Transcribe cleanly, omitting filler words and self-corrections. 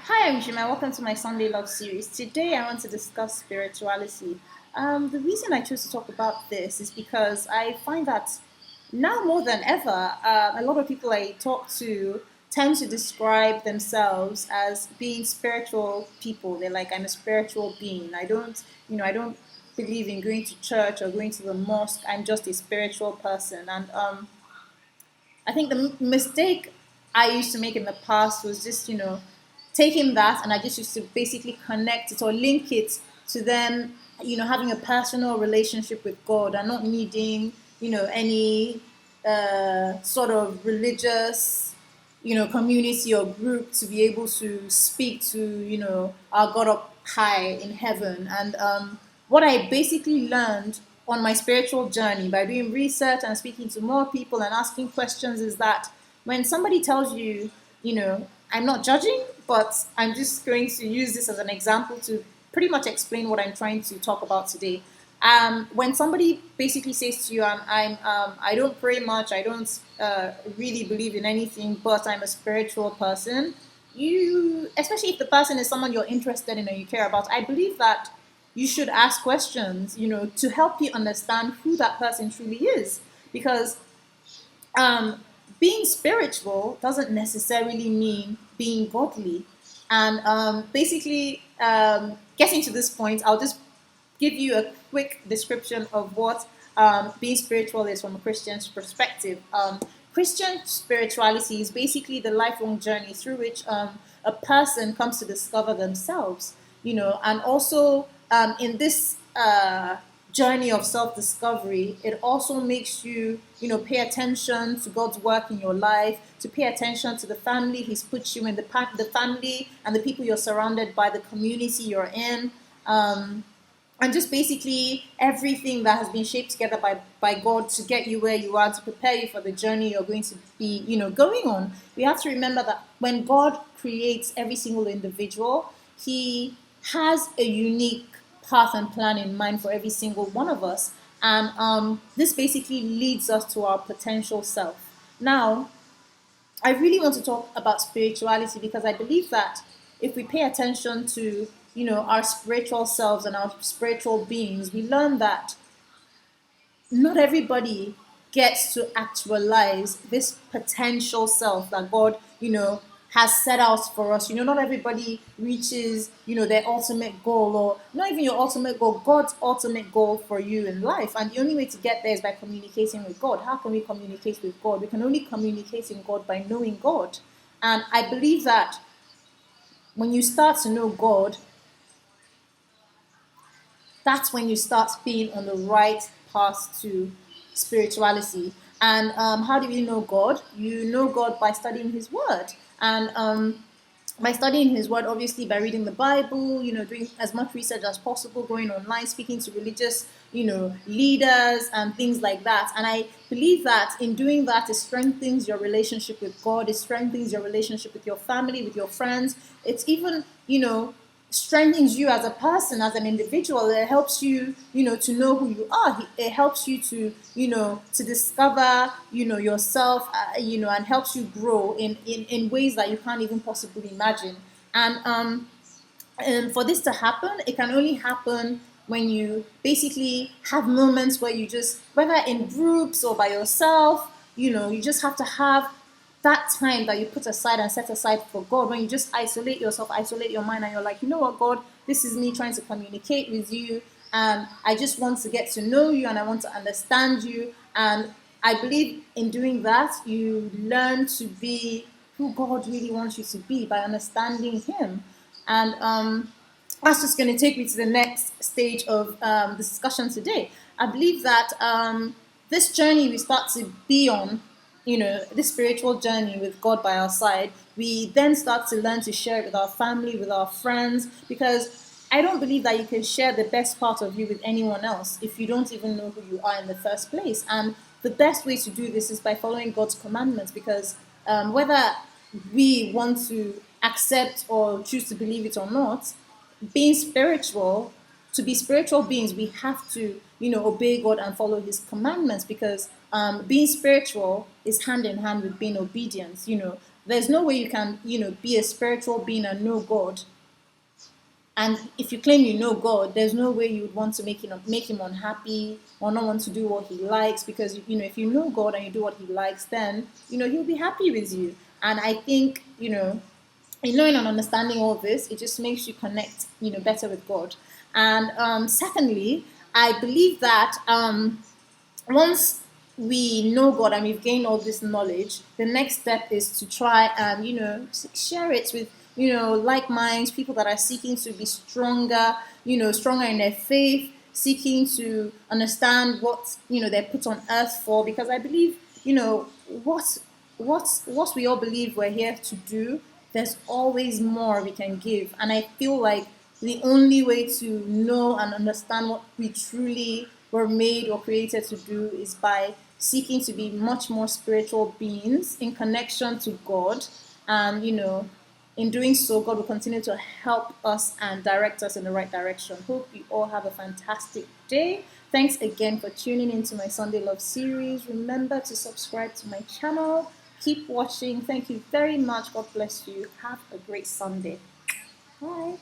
Hi, I'm Jumai. Welcome to my Sunday Love series. Today, I want to discuss spirituality. The reason I chose to talk about this is because I find that now more than ever, a lot of people I talk to tend to describe themselves as being spiritual people. They're like, I'm a spiritual being. I don't believe in going to church or going to the mosque. I'm just a spiritual person. And I think the mistake I used to make in the past was just, taking that and I just used to basically connect it or link it to then, having a personal relationship with God and not needing, any sort of religious, community or group to be able to speak to, our God up high in heaven. And what I basically learned on my spiritual journey by doing research and speaking to more people and asking questions is that when somebody tells you, I'm not judging, but I'm just going to use this as an example to pretty much explain what I'm trying to talk about today. When somebody basically says to you, I don't pray much, I don't really believe in anything, but I'm a spiritual person, especially if the person is someone you're interested in or you care about, I believe that you should ask questions, to help you understand who that person truly is. Because um, being spiritual doesn't necessarily mean being godly. And basically, getting to this point, I'll just give you a quick description of what being spiritual is from a Christian's perspective. Christian spirituality is basically the lifelong journey through which a person comes to discover themselves, and also in this journey of self-discovery, it also makes you, pay attention to God's work in your life, to pay attention to the family He's put you in, the family and the people you're surrounded by, the community you're in. And just basically everything that has been shaped together by God to get you where you are, to prepare you for the journey you're going to be, going on. We have to remember that when God creates every single individual, He has a unique path and plan in mind for every single one of us. And this basically leads us to our potential self. Now, I really want to talk about spirituality because I believe that if we pay attention to, our spiritual selves and our spiritual beings, we learn that not everybody gets to actualize this potential self that God, has set out for us. Not everybody reaches, their ultimate goal, or not even your ultimate goal, God's ultimate goal for you in life. And the only way to get there is by communicating with God. How can we communicate with God? We can only communicate in God by knowing God. And I believe that when you start to know God, that's when you start being on the right path to spirituality. And how do you know God? You know God by studying His Word. And by studying His Word, obviously by reading the Bible, doing as much research as possible, going online, speaking to religious, leaders and things like that. And I believe that in doing that, it strengthens your relationship with God. It strengthens your relationship with your family, with your friends. It's even, strengthens you as a person, as an individual. It helps you, to know who you are. It helps you to, to discover, yourself, and helps you grow in ways that you can't even possibly imagine. And for this to happen, it can only happen when you basically have moments where you just, whether in groups or by yourself, you just have to have that time that you put aside and set aside for God, when you just isolate yourself, isolate your mind, and you're like, what, God, this is me trying to communicate with you, and I just want to get to know you, and I want to understand you. And I believe in doing that, you learn to be who God really wants you to be by understanding Him. And that's just going to take me to the next stage of the discussion today. I believe that this journey we start to be on, this spiritual journey with God by our side, we then start to learn to share it with our family, with our friends, because I don't believe that you can share the best part of you with anyone else if you don't even know who you are in the first place. And the best way to do this is by following God's commandments, because whether we want to accept or choose to believe it or not, being spiritual, to be spiritual beings, we have to, obey God and follow His commandments, because being spiritual is hand in hand with being obedient. There's no way you can, be a spiritual being and know God. And if you claim you know God, there's no way you would want to make him unhappy or not want to do what he likes, because if you know God and you do what he likes, then he'll be happy with you. And I think in knowing and understanding all this, it just makes you connect better with God. And secondly, I believe that once we know God and we've gained all this knowledge, the next step is to try and share it with like minds, people that are seeking to be stronger, stronger in their faith, seeking to understand what they're put on earth for. Because I believe what what we all believe we're here to do, there's always more we can give. And I feel like the only way to know and understand what we truly were made or created to do is by seeking to be much more spiritual beings in connection to God. And in doing so, God will continue to help us and direct us in the right direction. Hope you all have a fantastic day. Thanks again for tuning into my Sunday Love series. Remember to subscribe to my channel. Keep watching. Thank you very much. God bless you. Have a great Sunday. Bye.